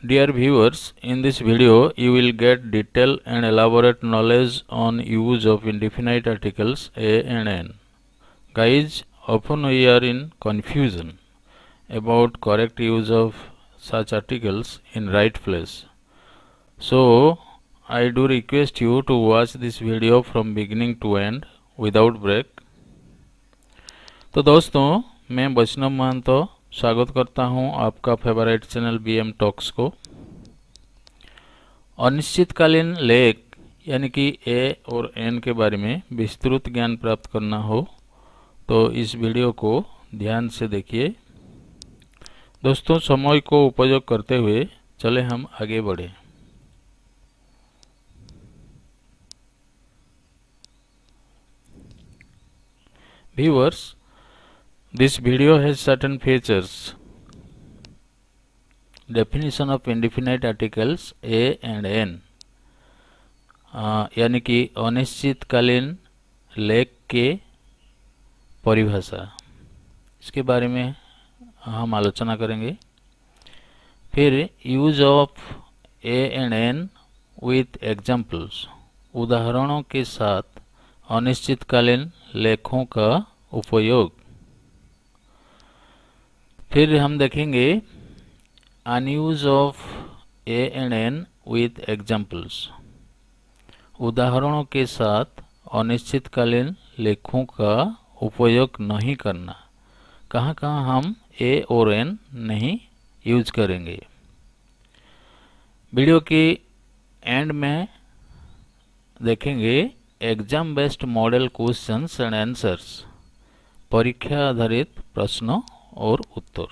Dear viewers, in this video you will get detailed and elaborate knowledge on use of indefinite articles a and n. Guys, often we are in confusion about correct use of such articles in right place. So, I do request you to watch this video from beginning to end without break. तो दोस्तों, मैं वैष्णव महंतो स्वागत करता हूं आपका favourite channel BM talks को। अनिश्चितकालीन लेख यानी कि ए और एन के बारे में विस्तृत ज्ञान प्राप्त करना हो तो इस वीडियो को ध्यान से देखिए। दोस्तों, समय को उपयोग करते हुए चले हम आगे बढ़े। Viewers, this video has certain features. Definition of indefinite articles a and n, यानी कि अनिश्चितकालीन लेख के परिभाषा, इसके बारे में हम आलोचना करेंगे। फिर use of A and an with examples, उदाहरणों के साथ अनिश्चितकालीन लेखों का उपयोग। फिर हम देखेंगे unuse of A and an with examples, उदाहरणों के साथ अनिश्चितकालीन लेखों का उपयोग नहीं करना, कहाँ कहाँ हम ए और एन नहीं यूज करेंगे। वीडियो की एंड में देखेंगे exam based model questions and answers, परीक्षा आधारित प्रश्नों और उत्तर।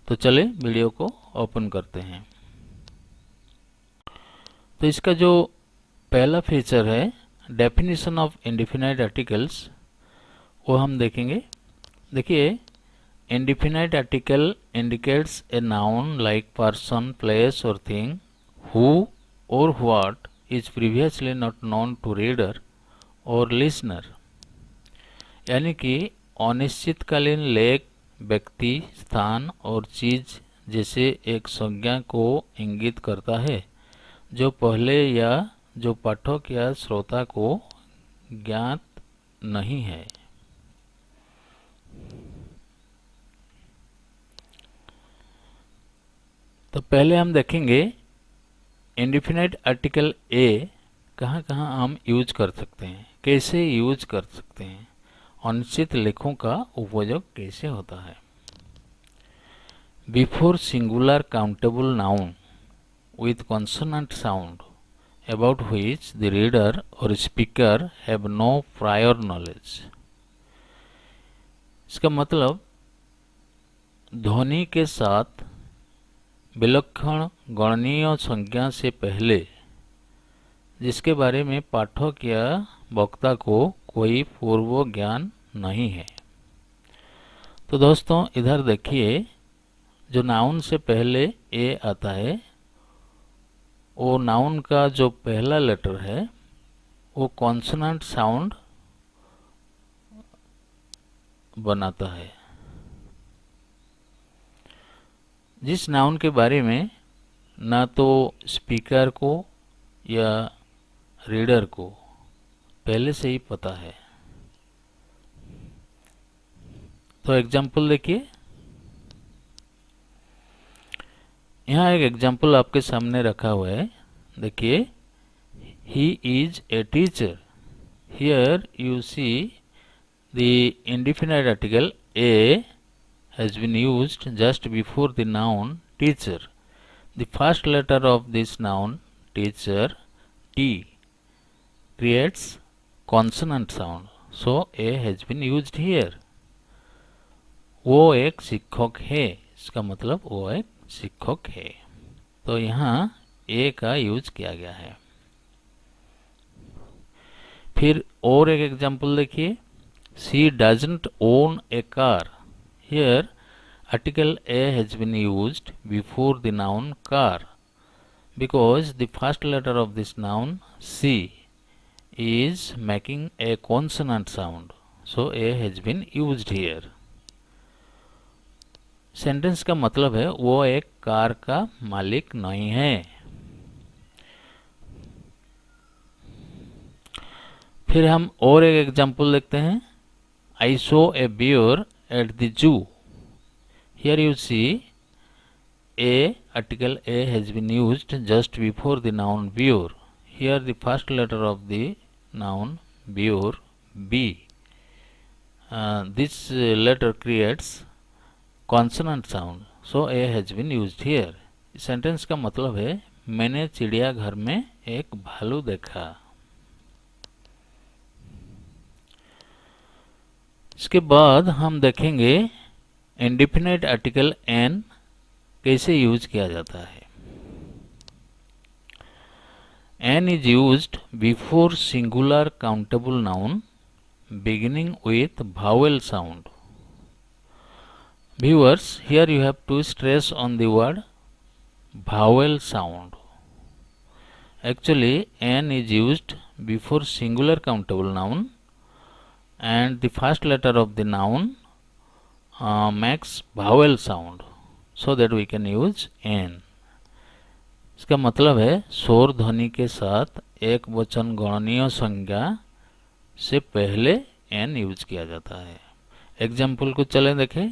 तो चले वीडियो को ओपन करते हैं। तो इसका जो पहला फीचर है डेफिनेशन ऑफ इंडेफिनाइट आर्टिकल्स, वो हम देखेंगे। देखिए, indefinite article indicates a noun like person, place और थिंग हु और what is previously not known to reader or listener, यानी कि अनिश्चितकालीन लेख व्यक्ति, स्थान और चीज जैसे एक संज्ञा को इंगित करता है जो पहले या जो पाठक या श्रोता को ज्ञात नहीं है। तो पहले हम देखेंगे इंडेफिनाइट आर्टिकल ए कहाँ कहाँ हम यूज कर सकते हैं, कैसे यूज कर सकते हैं, अनिश्चित लेखों का उपयोग कैसे होता है। Before singular countable noun with consonant sound about which the reader और speaker have no prior knowledge. इसका मतलब ध्वनि के साथ विलक्षण गणनीय संज्ञा से पहले जिसके बारे में पाठक या वक्ता को कोई पूर्व ज्ञान नहीं है। तो दोस्तों, इधर देखिए, जो नाउन से पहले ए आता है वो नाउन का जो पहला लेटर है वो कॉन्सोनेंट साउंड बनाता है। जिस नाउन के बारे में ना तो स्पीकर को या रीडर को पहले से ही पता है। तो एग्जाम्पल देखिए, यहाँ एक एग्जाम्पल आपके सामने रखा हुआ है। देखिए, he is a teacher. Here you see the indefinite article a has been used just before the noun teacher. The first letter of this noun teacher, T, creates consonant sound, so A has been used here. वो एक शिक्षक है, इसका मतलब वो एक शिक्षक है। तो यहाँ A का यूज किया गया है। फिर और एक एग्जाम्पल देखिए, She doesn't own a car. Here, article A has been used before the noun car because the first letter of this noun C is making a consonant sound, so A has been used here. Sentence का मतलब है वो एक car का मालिक नहीं है। फिर हम और एक एग्जांपल देखते हैं। I saw a bear at the zoo. Here you see A article A has been used just before the noun bear. Here the first letter of the noun bear, B. This letter creates consonant sound. So A has been used here. Sentence का मतलब है मैंने चिड़ियाघर में एक भालू देखा। इसके बाद हम देखेंगे इंडिफिनिट आर्टिकल एन कैसे यूज किया जाता है। An is used before singular countable noun beginning with vowel sound. Viewers, here you have to stress on the word vowel sound. Actually, n is used before singular countable noun and the first letter of the noun makes vowel sound, so that we can use n. इसका मतलब है स्वर ध्वनि के साथ एक वचन गणनीय संज्ञा से पहले एन यूज किया जाता है। एग्जाम्पल को चलें देखें।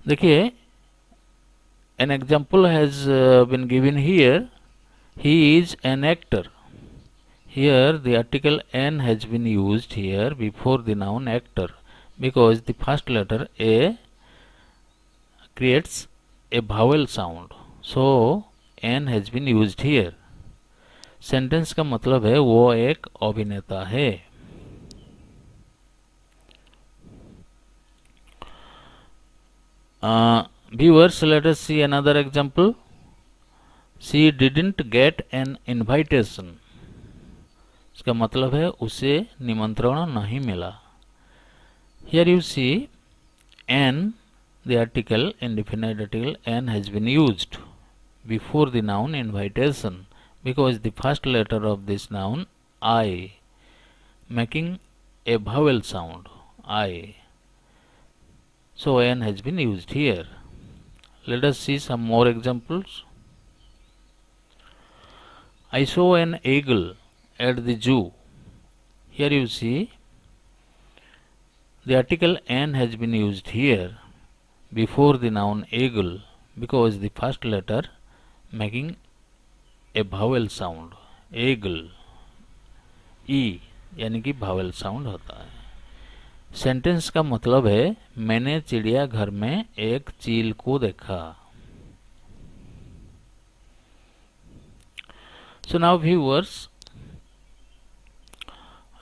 देखिए, an example has been given here. He is an actor. Here the article an has been used here before the noun actor because the first letter A creates a vowel sound, so n has been used here. Sentence का मतलब है वो एक अभिनेता है। Viewers, let us see another example. She didn't get an invitation. इसका मतलब है उसे निमंत्रण नहीं मिला। Here you see n, the article, indefinite article n has been used before the noun invitation because the first letter of this noun I, making a vowel sound I. So n has been used here. Let us see some more examples. I saw an eagle at the zoo. Here you see the article n has been used here before the noun eagle because the first letter making a vowel sound eagle, e यानी कि vowel sound होता है। Sentence का मतलब है मैंने चिड़ियाघर में एक चील को देखा। So now viewers,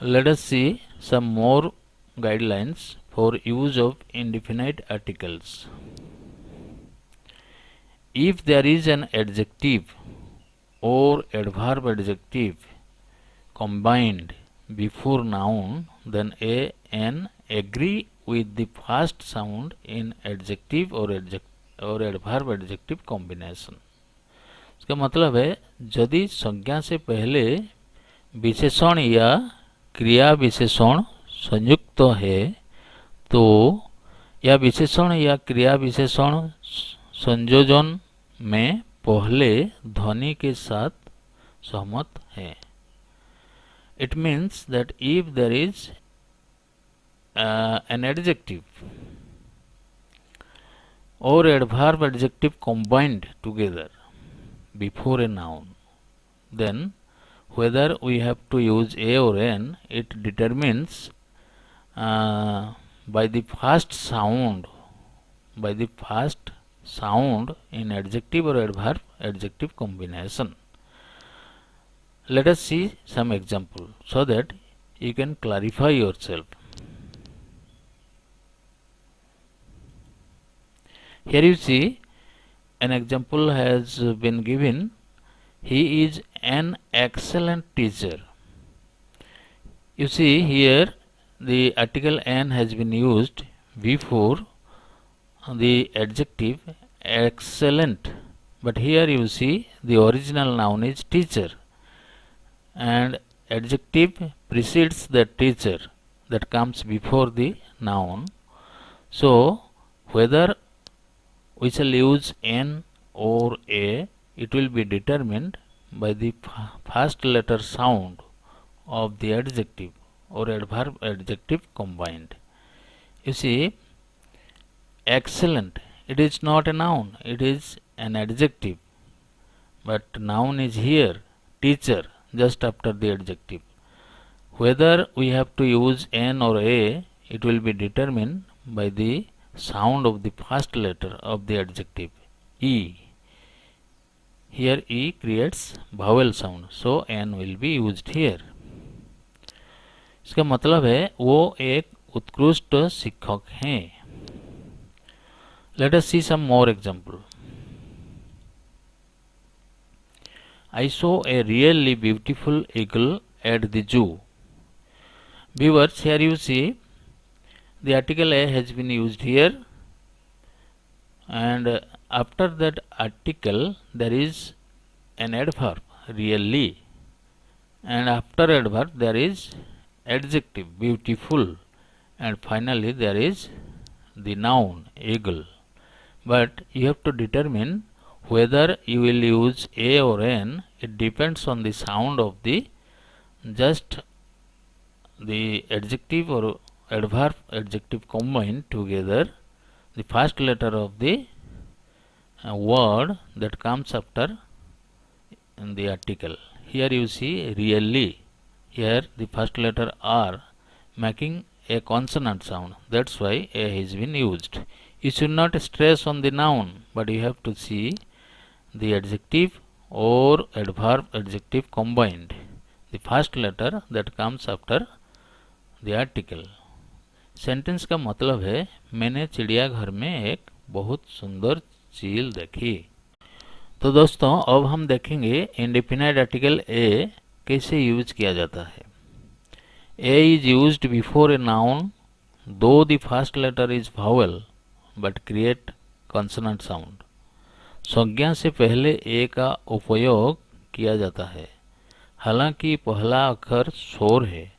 let us see some more guidelines for use of indefinite articles. If there is an adjective or adverb adjective combined before noun, then a n agree with the first sound in adjective or adverb adjective combination. इसका मतलब है यदि संज्ञा से पहले विशेषण या क्रिया विशेषण संयुक्त है तो या विशेषण या क्रिया विशेषण संयोजन में पहले ध्वनि के साथ सहमत है। It means that if there is an adjective or adverb adjective combined together before a noun, then whether we have to use a or n, it determines by the first sound in adjective or adverb adjective combination. Let us see some example so that you can clarify yourself. Here you see an example has been given. He is an excellent teacher. You see here the article an has been used before the adjective excellent, but here you see the original noun is teacher and adjective precedes the teacher that comes before the noun, So whether we shall use N or A, it will be determined by the first letter sound of the adjective or adverb adjective combined. You see, excellent, it is not a noun, it is an adjective, but noun is here, teacher, just after the adjective. Whether we have to use N or A, it will be determined by the sound of the first letter of the adjective, E. Here E creates vowel sound, so N will be used here. इसका मतलब है वो एक उत्कृष्ट शिक्षक हैं. Let us see some more example. I saw a really beautiful eagle at the zoo. Viewers, here you see the article A has been used here, and after that article there is an adverb really, and after adverb there is adjective beautiful, and finally there is the noun eagle. But you have to determine whether you will use A or N. It depends on the sound of the just the adjective or adverb adjective combined together, the first letter of the word that comes after in the article. Here you see really, here the first letter R making a consonant sound, that's why A has been used. You should not stress on the noun, but you have to see the adjective or adverb adjective combined, the first letter that comes after the article. Sentence का मतलब है मैंने चिड़ियाघर में एक बहुत सुंदर चील देखी. तो दोस्तों अब हम देखेंगे इंडेफिनाइट आर्टिकल ए कैसे यूज किया जाता है. A is used before a noun though the first letter is vowel but create consonant sound. संज्ञा से पहले ए का उपयोग किया जाता है हालांकि पहला अक्षर स्वर है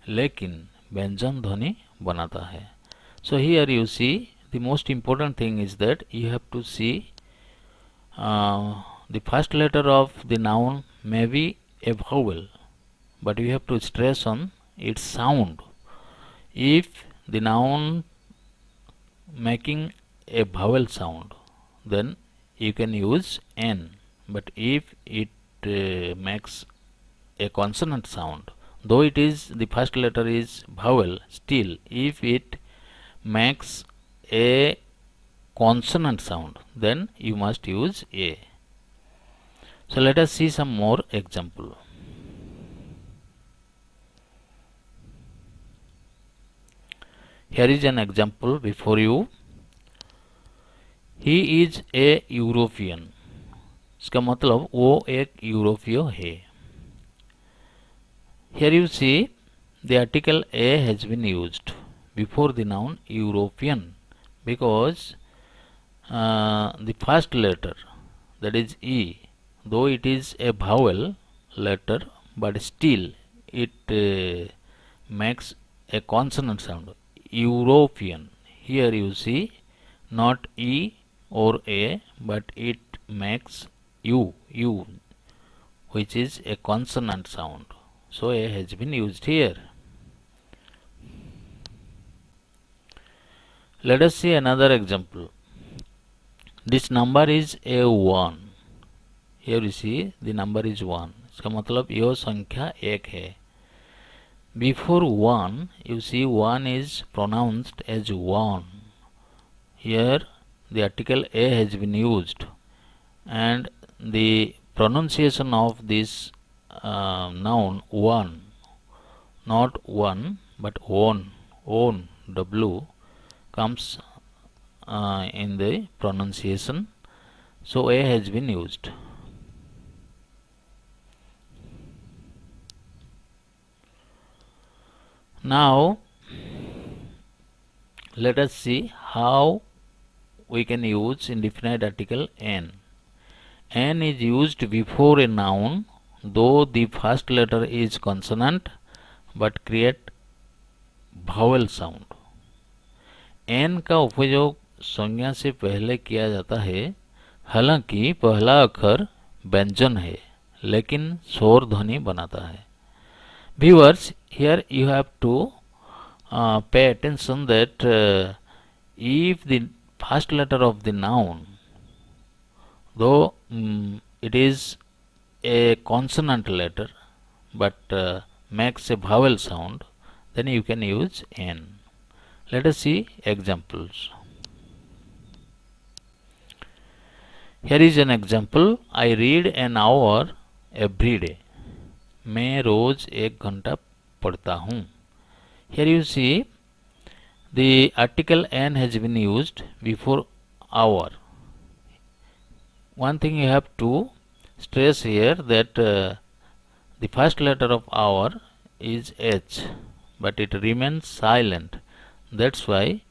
लेकिन व्यंजन ध्वनि बनाता है. So here you see the most important thing is that you have to see the first letter of the noun may be a vowel, but you have to stress on its sound. If the noun making a vowel sound, then you can use N, but if it makes a consonant sound, though it is the first letter is vowel, still if it makes a consonant sound, then you must use A. So let us see some more example. Here is an example before you. He is a European. इसका मतलब वो एक यूरोपीय है. Here you see the article A has been used before the noun European because the first letter, that is E, though it is a vowel letter, but still it makes a consonant sound. European. Here you see not E or A, but it makes U, which is a consonant sound. So A has been used here. Let us see another example. This number is a 1. Here you see the number is 1. इसका मतलब यह संख्या एक है. Before 1, you see 1 is pronounced as 1. Here the article A has been used, and the pronunciation of this noun 1, not 1 but on, W comes in the pronunciation, so A has been used. Now let us see how we can use indefinite article N. N is used before a noun though the first letter is consonant but create vowel sound. An का उपयोग संज्ञा से पहले किया जाता है, हालांकि पहला अक्षर व्यंजन है लेकिन स्वर ध्वनि बनाता है। Viewers, here you have to pay attention that if the first letter of the noun, though it is a consonant letter but makes a vowel sound, then you can use n. Let us see examples. Here is an example. I read an hour every day. मैं रोज 1 घंटा पढ़ता हूँ. Here you see the article n has been used before hour. One thing you have to stress here that the first letter of hour is H, but it remains silent. That's why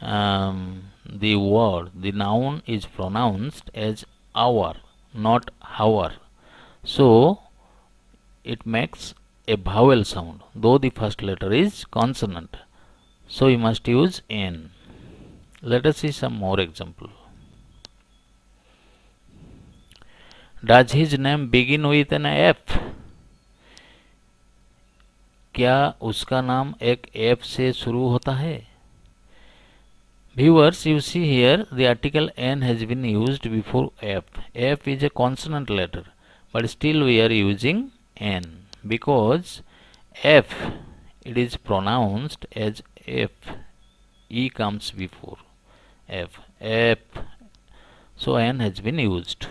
the word, the noun is pronounced as hour, not hour. So it makes a vowel sound, though the first letter is consonant. So you must use N. Let us see some more example. Does his name begin with an F? क्या उसका नाम एक F से शुरू होता है? Viewers, you see here the article N has been used before F. F is a consonant letter, but still we are using N because F, it is pronounced as F. E comes before F. F. So N has been used.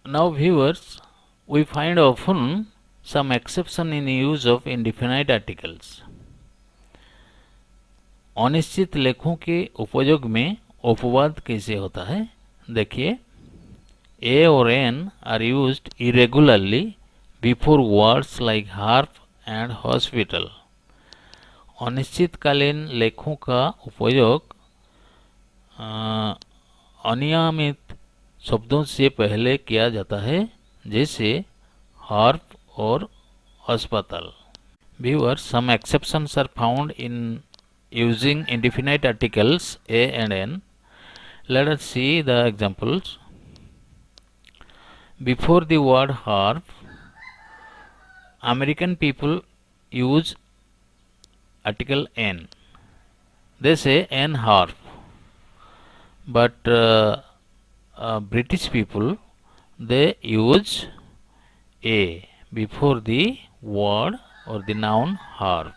Now viewers, we find often some exception in use of indefinite articles. अनिश्चित लेखों के उपयोग में उपवाद कैसे होता है? देखिए, A और N are used irregularly before words like harp and hospital. अनिश्चितकालीन लेखों का उपयोग अनियमित शब्दों से पहले किया जाता है, जैसे हार्प और अस्पताल. Viewers, some exceptions are found in using indefinite articles A and N. Let us see the examples. Before the word harp, American people use article N. They say N harp. But British people, they use A before the word or the noun harp.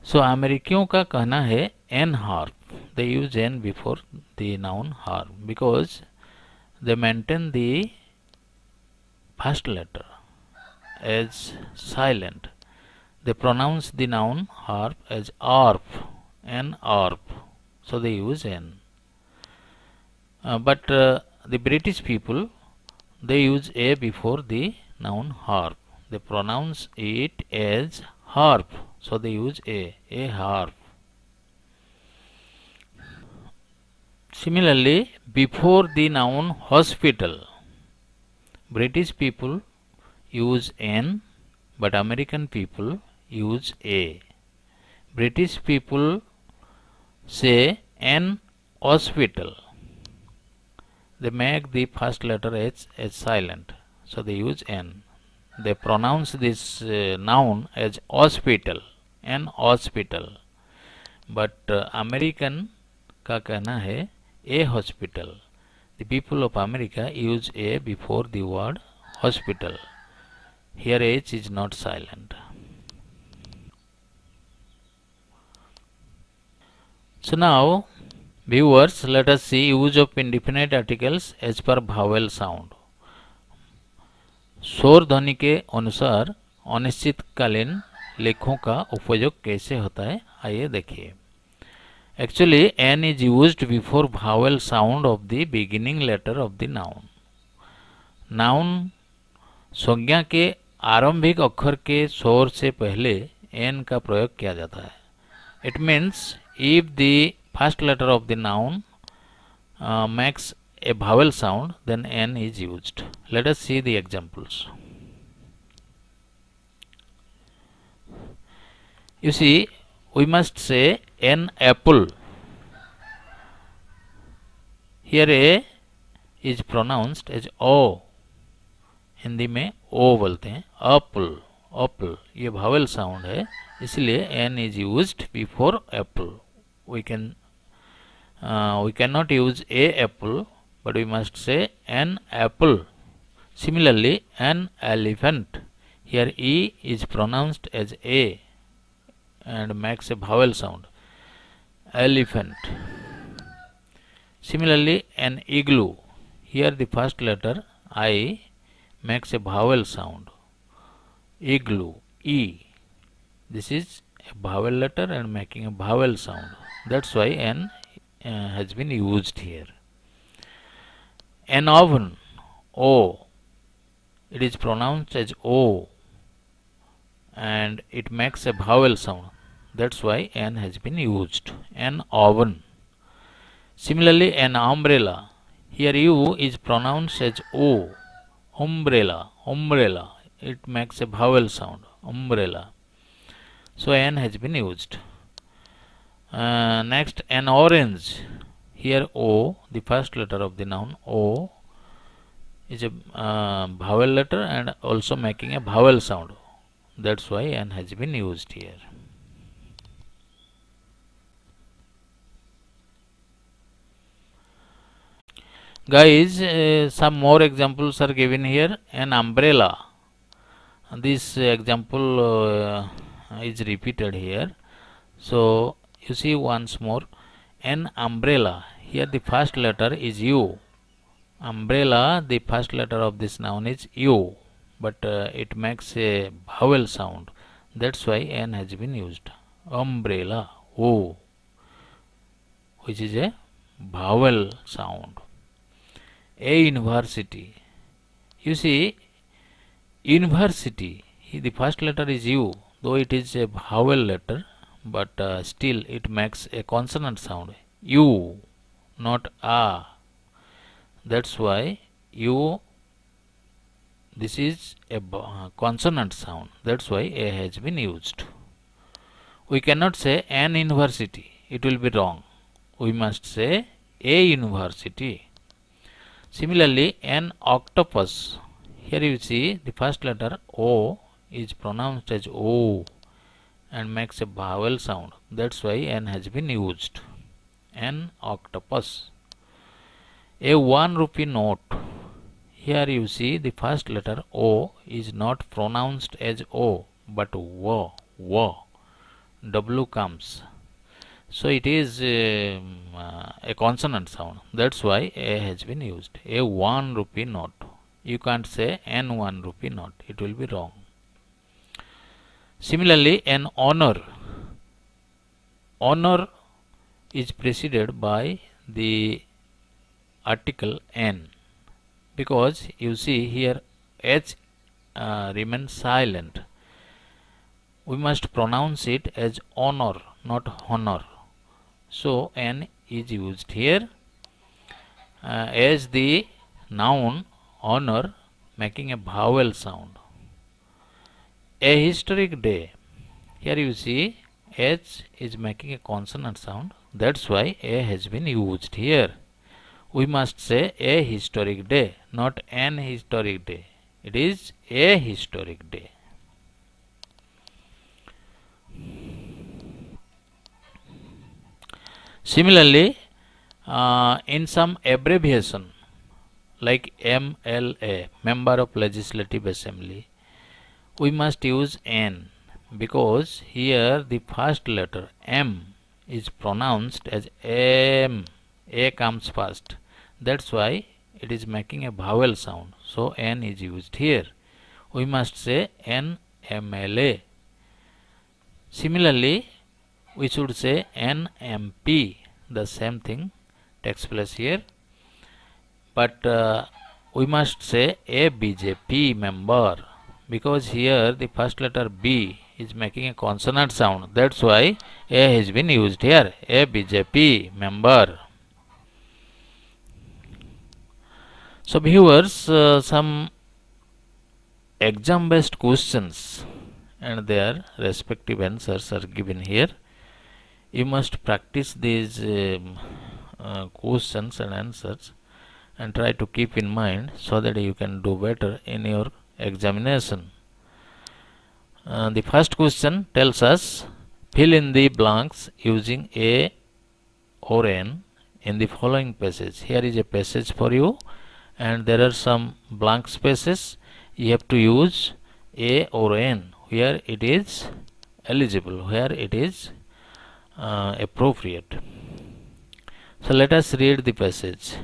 So अमेरिकियों का कहना है N harp. They use N before the noun harp because they maintain the first letter as silent. They pronounce the noun harp as arp, N arp. So they use N. But the British people, they use A before the noun harp. They pronounce it as harp. So they use A harp. Similarly, before the noun hospital, British people use N, but American people use A. British people say N hospital. They make the first letter H as silent, so they use N. They pronounce this noun as hospital, N hospital. But American का कहना है A hospital. The people of America use A before the word hospital. Here H is not silent. So now, viewers, let us see use of indefinite articles as per vowel sound. स्वर ध्वनि के अनुसार अनिश्चितकालीन लेखों का उपयोग कैसे होता है, आइए देखिए. Actually, N is used before vowel sound of the beginning letter of the noun. Noun संज्ञा के आरंभिक अक्षर के स्वर से पहले N का प्रयोग किया जाता है. It means if the first letter of the noun makes a vowel sound, then N is used. Let us see the examples. You see, we must say an apple. Here A is pronounced as O. Hindi में ओ बोलते हैं. apple, apple ये vowel sound है, इसलिए N is used before apple. We cannot use a apple, but we must say an apple. Similarly, an elephant. Here E is pronounced as A and makes a vowel sound. Elephant. Similarly, an igloo. Here the first letter I makes a vowel sound. Igloo. E. This is a vowel letter and making a vowel sound. That's why N has been used here. An oven. O. It is pronounced as O and it makes a vowel sound. That's why N has been used. An oven. Similarly, an umbrella. Here U is pronounced as O. Umbrella. Umbrella. It makes a vowel sound. Umbrella. So N has been used. Next, an orange. Here O, the first letter of the noun O, is a vowel letter and also making a vowel sound. That's why N has been used here. Guys, some more examples are given here. An umbrella. This example is repeated here. So you see once more. An umbrella. Here the first letter is U. Umbrella, the first letter of this noun is U, but it makes a vowel sound. That's why N has been used. Umbrella, O, which is a vowel sound. A university. You see, university, the first letter is U, though it is a vowel letter, but still it makes a consonant sound. U, not A. That's why U, this is a consonant sound. That's why A has been used. We cannot say an university. It will be wrong. We must say a university. Similarly, an octopus. Here you see the first letter O is pronounced as O and makes a vowel sound. That's why N has been used. An octopus. A 1 rupee note. Here you see the first letter O is not pronounced as O but W. W comes. So it is a consonant sound. That's why A has been used. A 1 rupee note. You can't say an 1 rupee note. It will be wrong. Similarly, an honor. Honor is preceded by the article N, because you see here H remains silent. We must pronounce it as honor, not honor. So N is used here as the noun honor making a vowel sound. A historic day. Here you see H is making a consonant sound. That's why A has been used here. We must say a historic day, not an historic day. It is a historic day. Similarly, in some abbreviation like MLA, Member of Legislative Assembly, we must use N, because here the first letter M is pronounced as M. A comes first. That's why it is making a vowel sound. So N is used here. We must say NMLA. Similarly, we should say NMP. The same thing takes place here. But we must say a BJP member, because here the first letter B is making a consonant sound. That's why A has been used here. A BJP member. So viewers, some exam based questions and their respective answers are given here. You must practice these questions and answers and try to keep in mind so that you can do better in your examination. The first question tells us fill in the blanks using A or N in the following passage. Here is a passage for you and there are some blank spaces. You have to use A or N where it is eligible, where it is appropriate. So let us read the passage.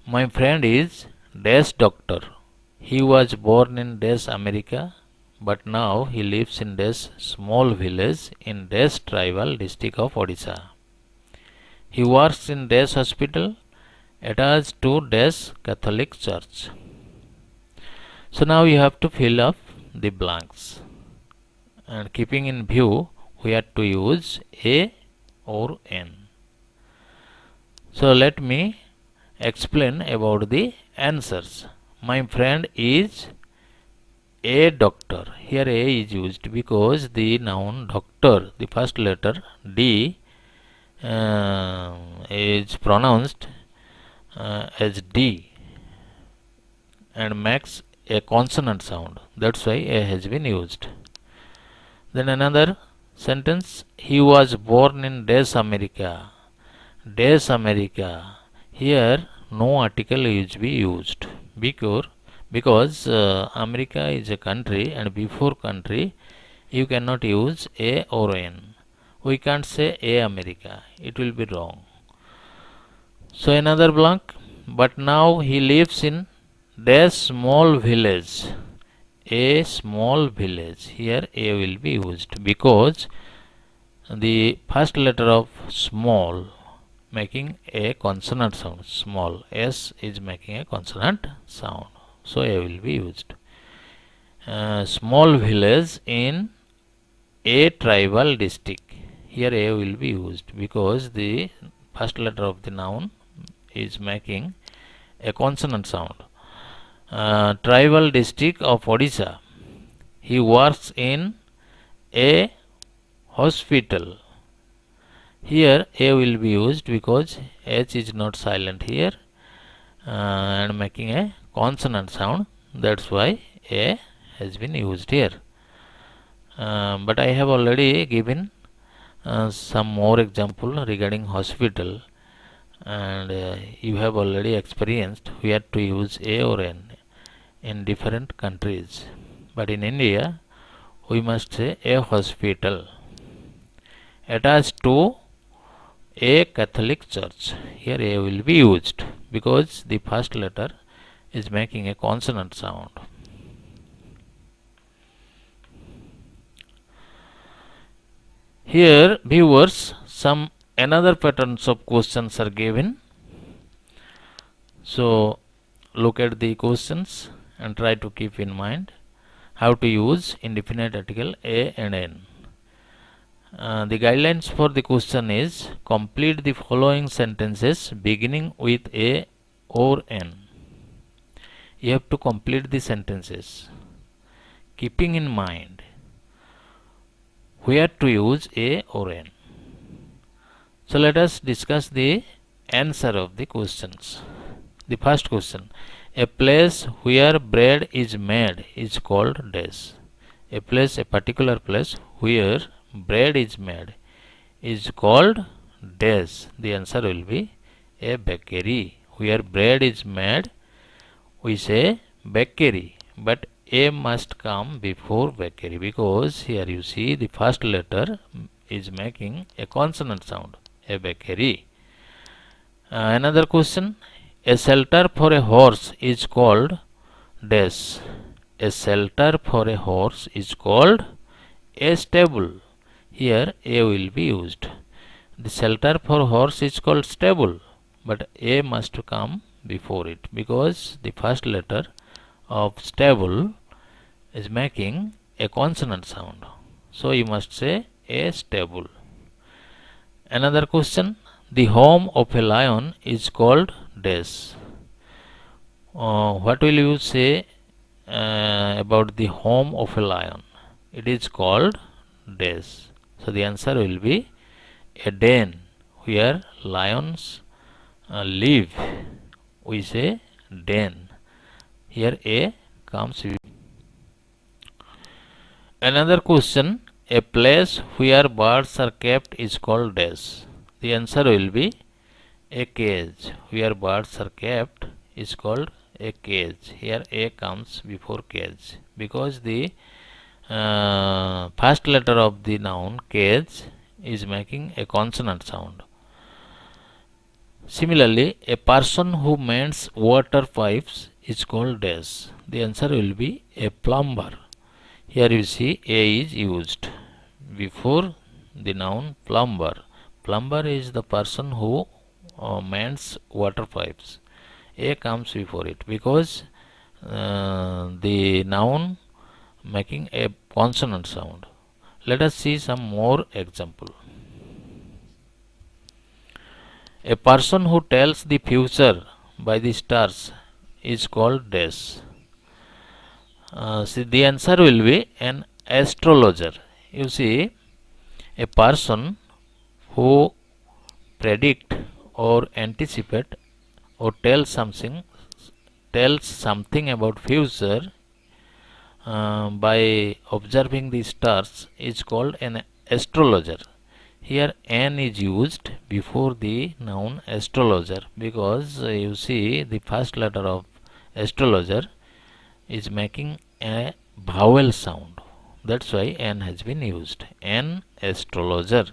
My friend is dash doctor. He was born in dash America, but now he lives in dash small village in dash tribal district of Odisha. He works in dash hospital attached to dash Catholic church. So now you have to fill up the blanks and keeping in view we have to use A or N. So let me explain about the answers. My friend is a doctor. Here A is used because the noun doctor, the first letter D is pronounced as D and makes a consonant sound. That's why A has been used. Then another sentence, he was born in Des America. Des America. Here no article is be used because America is a country and before country you cannot use A or N. We can't say A America. It will be wrong. So another blank. But now he lives in a small village. A small village. Here A will be used because the first letter of small making a consonant sound. Small S is making a consonant sound. So A will be used. Small village in a tribal district. Here A will be used because the first letter of the noun is making a consonant sound. Tribal district of Odisha. He works in a hospital. Here A will be used because H is not silent here and making a consonant sound. That's why A has been used here. But I have already given some more example regarding hospital and you have already experienced where to use A or N in different countries. But in India we must say a hospital attached to a Catholic church. Here A will be used because the first letter is making a consonant sound. Here viewers, some another patterns of questions are given. So look at the questions and try to keep in mind how to use indefinite article A and N. The guidelines for the question is complete the following sentences beginning with A or N. You have to complete the sentences keeping in mind where to use A or N. So let us discuss the answer of the questions. The first question, a place where bread is made is called dash. A place, a particular place where bread is made is called dash. The answer will be a bakery. Where bread is made, we say bakery, but A must come before bakery because here you see the first letter is making a consonant sound, a bakery. Another question, a shelter for a horse is called dash. A shelter for a horse is called a stable. Here A will be used. The shelter for horse is called stable, but A must come before it because the first letter of stable is making a consonant sound. So you must say a stable. Another question, the home of a lion is called dash. what will you say about the home of a lion? It is called dash. So the answer will be a den where lions live. We say den. Here a comes with. Another question, a place where birds are kept is called dash. The answer will be a cage. Where birds are kept is called a cage. Here a comes before cage because the first letter of the noun cage is making a consonant sound. Similarly, a person who mends water pipes is called dash. The answer will be a plumber. Here you see a is used before the noun plumber. Plumber is the person who mends water pipes. A comes before it because the noun making a consonant sound. Let us see some more example. A person who tells the future by the stars is called dash. See, the answer will be an astrologer. You see, a person who predict or anticipate or tells something about future by observing the stars is called an astrologer. Here an is used before the noun astrologer because you see the first letter of astrologer is making a vowel sound. That's why an has been used. An astrologer.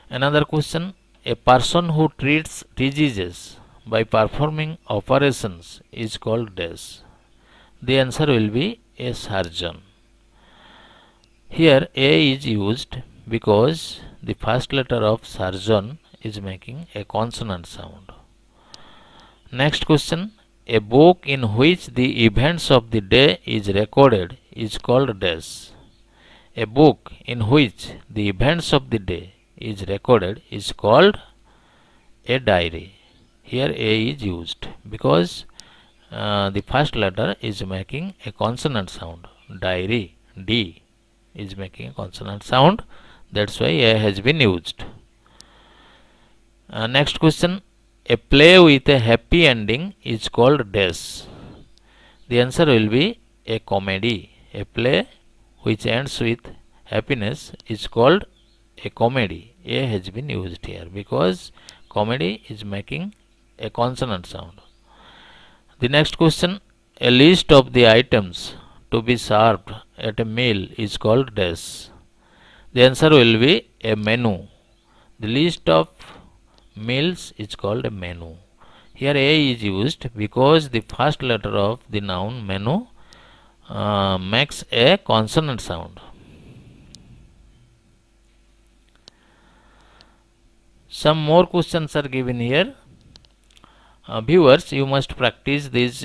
Another question, a person who treats diseases by performing operations is called dash. The answer will be a surgeon. Here a is used because the first letter of surgeon is making a consonant sound. Next question, a book in which the events of the day is recorded is called dash. A book in which the events of the day is recorded is called a diary. Here a is used because the first letter is making a consonant sound. Diary, D, is making a consonant sound. That's why a has been used. Next question, a play with a happy ending is called dash. The answer will be a comedy. A play which ends with happiness is called a comedy. A has been used here because comedy is making a consonant sound. The next question, a list of the items to be served at a meal is called dash. The answer will be a menu. The list of meals is called a menu. Here a is used because the first letter of the noun menu makes a consonant sound. Some more questions are given here. Viewers, you must practice these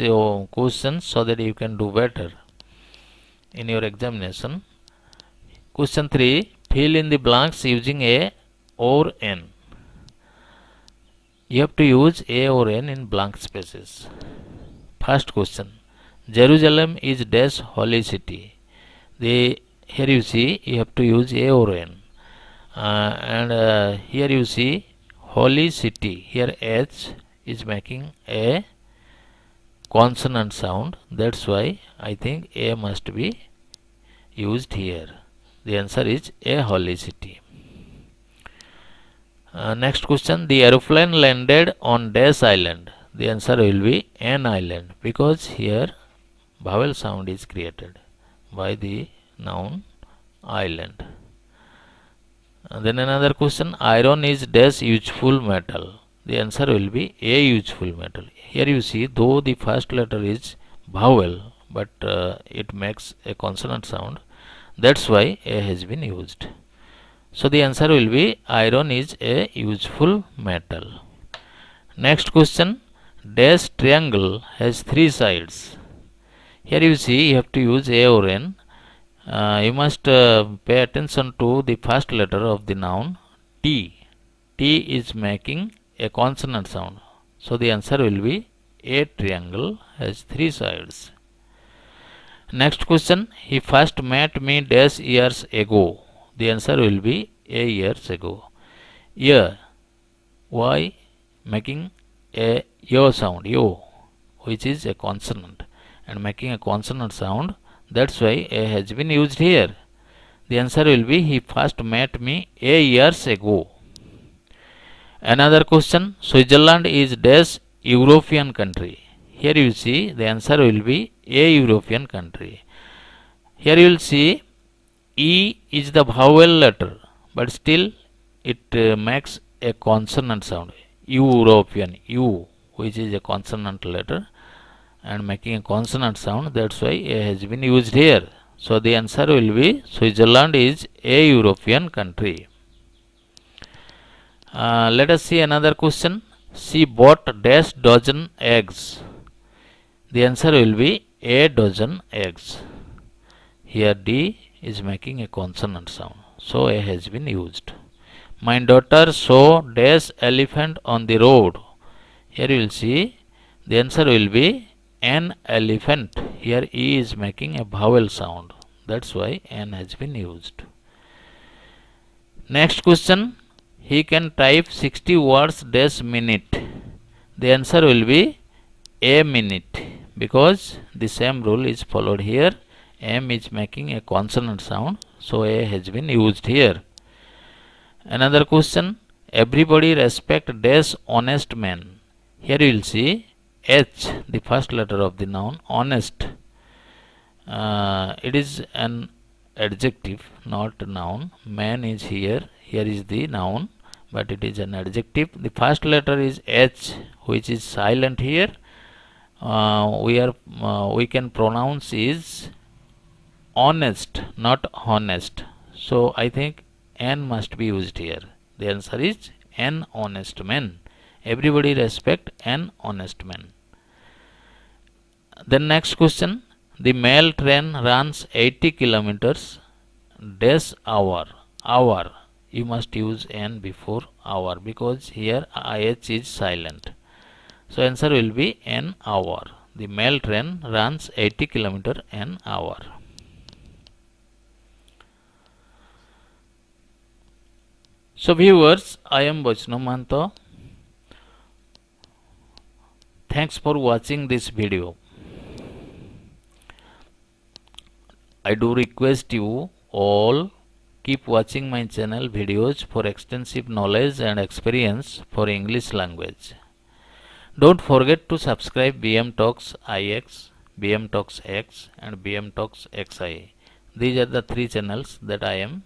questions so that you can do better in your examination. Question 3, fill in the blanks using a or n. You have to use a or n in blank spaces. First question, Jerusalem is dash holy city. Here you see you have to use a or n. And here you see holy city. Here H is making a consonant sound. That's why I think a must be used here. The answer is a holy city. Next question, the aeroplane landed on dash island. The answer will be an island because here vowel sound is created by the noun island. Then another question, iron is dash useful metal. The answer will be a useful metal. Here you see, though the first letter is vowel, but it makes a consonant sound. That's why a has been used. So the answer will be iron is a useful metal. Next question, dash triangle has 3 sides. Here you see you have to use a or n. You must pay attention to the first letter of the noun T. T is making a consonant sound. So the answer will be A triangle has three sides. Next question. He first met me dash years ago. The answer will be a years ago. Year. Why? Making a yo sound. Yo, which is a consonant. And making a consonant sound. That's why a has been used here. The answer will be he first met me a years ago. Another question. Switzerland is dash European country. Here you see the answer will be a European country. Here you will see E is the vowel letter, but still it makes a consonant sound. European, U, which is a consonant letter and making a consonant sound. That's why A has been used here. So the answer will be Switzerland is a European country. Let us see another question. She bought dash dozen eggs. The answer will be a dozen eggs. Here D is making a consonant sound. So A has been used. My daughter saw dash elephant on the road. Here you will see the answer will be an elephant. Here E is making a vowel sound. That's why N has been used. Next question. He can type 60 words dash minute. The answer will be a minute because the same rule is followed here. M is making a consonant sound, so A has been used here. Another question. Everybody respect dash honest man. Here you will see H, the first letter of the noun, honest. It is an adjective, not a noun. Man is here. Here is the noun, but it is an adjective. The first letter is H, which is silent here. We can pronounce is honest, not honest. So I think N must be used here. The answer is an honest man. Everybody respect an honest man. Then next question. The mail train runs 80 kilometers dash hour. Hour. You must use N before hour because here IH is silent. So answer will be an hour. The mail train runs 80 kilometers an hour. So viewers, I am Vaishnav Mahanto. Thanks for watching this video. I do request you all keep watching my channel videos for extensive knowledge and experience for English language. Don't forget to subscribe BM Talks IX, BM Talks X and BM Talks XI. These are the three channels that I am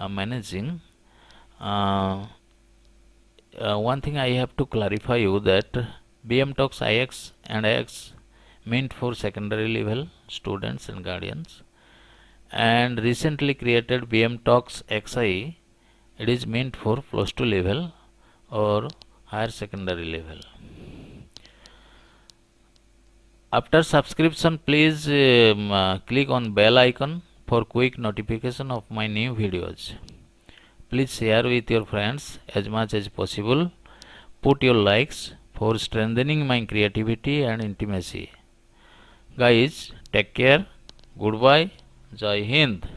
managing. One thing I have to clarify you that BM Talks IX and X meant for secondary level students and guardians, and recently created BM Talks XI, it is meant for plus 2 level or higher secondary level. After subscription, please click on bell icon for quick notification of my new videos. Please share with your friends as much as possible. Put your likes for strengthening my creativity and intimacy. Guys, take care. Goodbye. Jai Hind.